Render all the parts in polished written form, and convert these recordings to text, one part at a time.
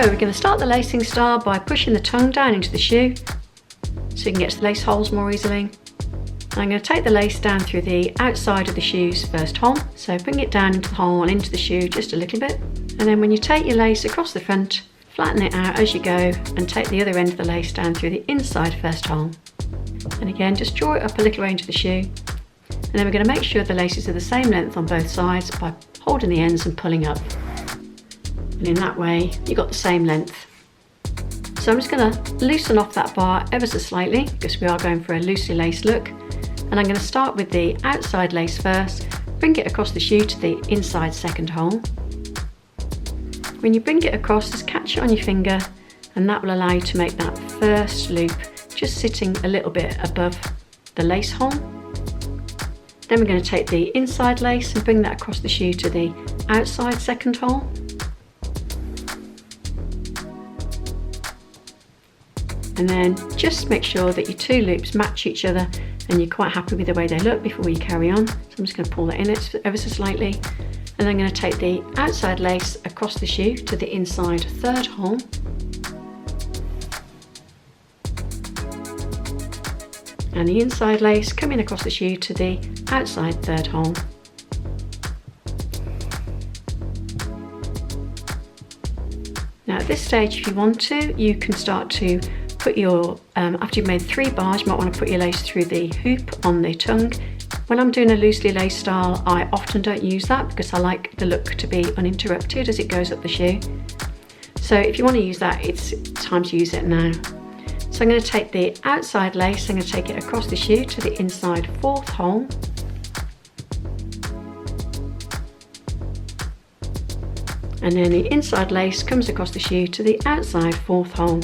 So we're going to start the lacing style by pushing the tongue down into the shoe so you can get to the lace holes more easily. And I'm going to take the lace down through the outside of the shoe's first hole. So bring it down into the hole and into the shoe just a little bit. And then when you take your lace across the front, flatten it out as you go and take the other end of the lace down through the inside first hole. And again, just draw it up a little way into the shoe. And then we're going to make sure the laces are the same length on both sides by holding the ends and pulling up. And in that way, you've got the same length. So I'm just going to loosen off that bar ever so slightly because we are going for a loosely laced look. And I'm going to start with the outside lace first, bring it across the shoe to the inside second hole. When you bring it across, just catch it on your finger and that will allow you to make that first loop just sitting a little bit above the lace hole. Then we're going to take the inside lace and bring that across the shoe to the outside second hole. And then just make sure that your two loops match each other and you're quite happy with the way they look before you carry on. So I'm just going to pull that in ever so slightly. And I'm going to take the outside lace across the shoe to the inside third hole. And the inside lace coming across the shoe to the outside third hole. Now at this stage, if you want to, you can start to put your, after you've made 3 bars, you might want to put your lace through the hoop on the tongue. When I'm doing a loosely laced style, I often don't use that because I like the look to be uninterrupted as it goes up the shoe. So if you want to use that, it's time to use it now. So I'm going to take the outside lace, I'm going to take it across the shoe to the inside fourth hole. And then the inside lace comes across the shoe to the outside fourth hole.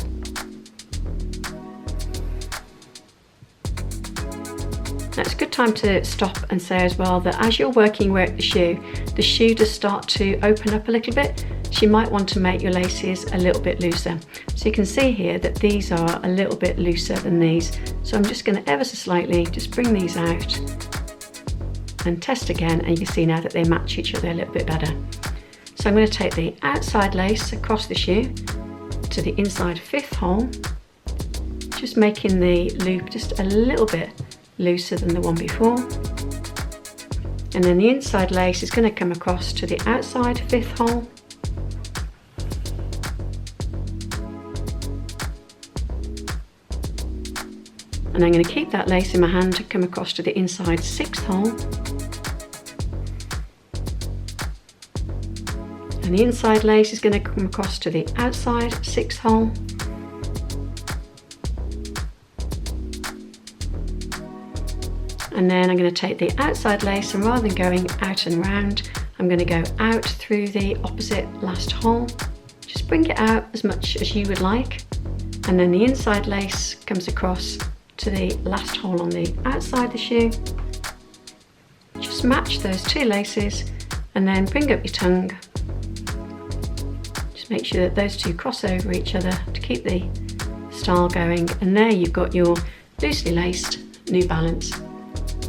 Now it's a good time to stop and say as well that as you're working your way up the shoe does start to open up a little bit. So you might want to make your laces a little bit looser. So you can see here that these are a little bit looser than these. So I'm just going to ever so slightly just bring these out and test again, and you can see now that they match each other a little bit better. So I'm going to take the outside lace across the shoe to the inside fifth hole, just making the loop just a little bit looser than the one before. And then the inside lace is going to come across to the outside fifth hole. And I'm going to keep that lace in my hand to come across to the inside sixth hole. And the inside lace is going to come across to the outside sixth hole. And then I'm going to take the outside lace, and rather than going out and round, I'm going to go out through the opposite last hole. Just bring it out as much as you would like. And then the inside lace comes across to the last hole on the outside of the shoe. Just match those 2 laces and then bring up your tongue. Just make sure that those 2 cross over each other to keep the style going. And there you've got your loosely laced New Balance.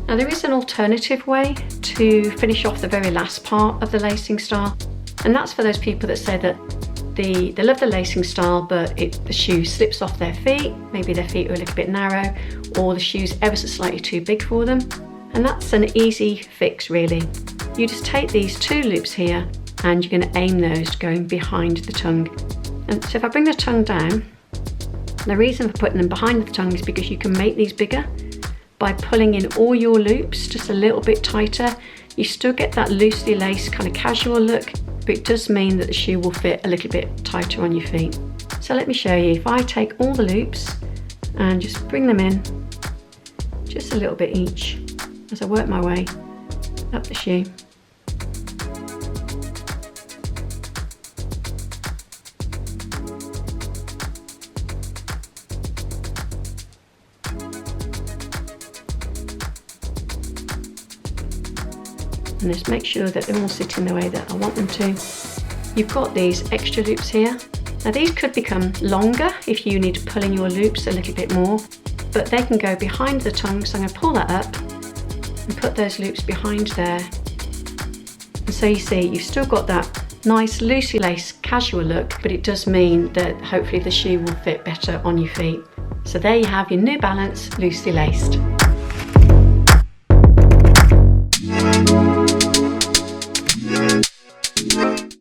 Now there is an alternative way to finish off the very last part of the lacing style, and that's for those people that say that they love the lacing style but the shoe slips off their feet, maybe their feet are a little bit narrow or the shoe's ever so slightly too big for them, and that's an easy fix really. You just take these 2 loops here and you're going to aim those going behind the tongue. And so if I bring the tongue down, the reason for putting them behind the tongue is because you can make these bigger by pulling in all your loops just a little bit tighter. You still get that loosely laced kind of casual look, but it does mean that the shoe will fit a little bit tighter on your feet. So let me show you. If I take all the loops and just bring them in just a little bit each as I work my way up the shoe. And just make sure that they're all sitting the way that I want them to. You've got these extra loops here. Now these could become longer if you need to pull in your loops a little bit more, but they can go behind the tongue, so I'm going to pull that up and put those loops behind there. And so you see you've still got that nice loosely laced casual look, but it does mean that hopefully the shoe will fit better on your feet. So there you have your New Balance loosely laced.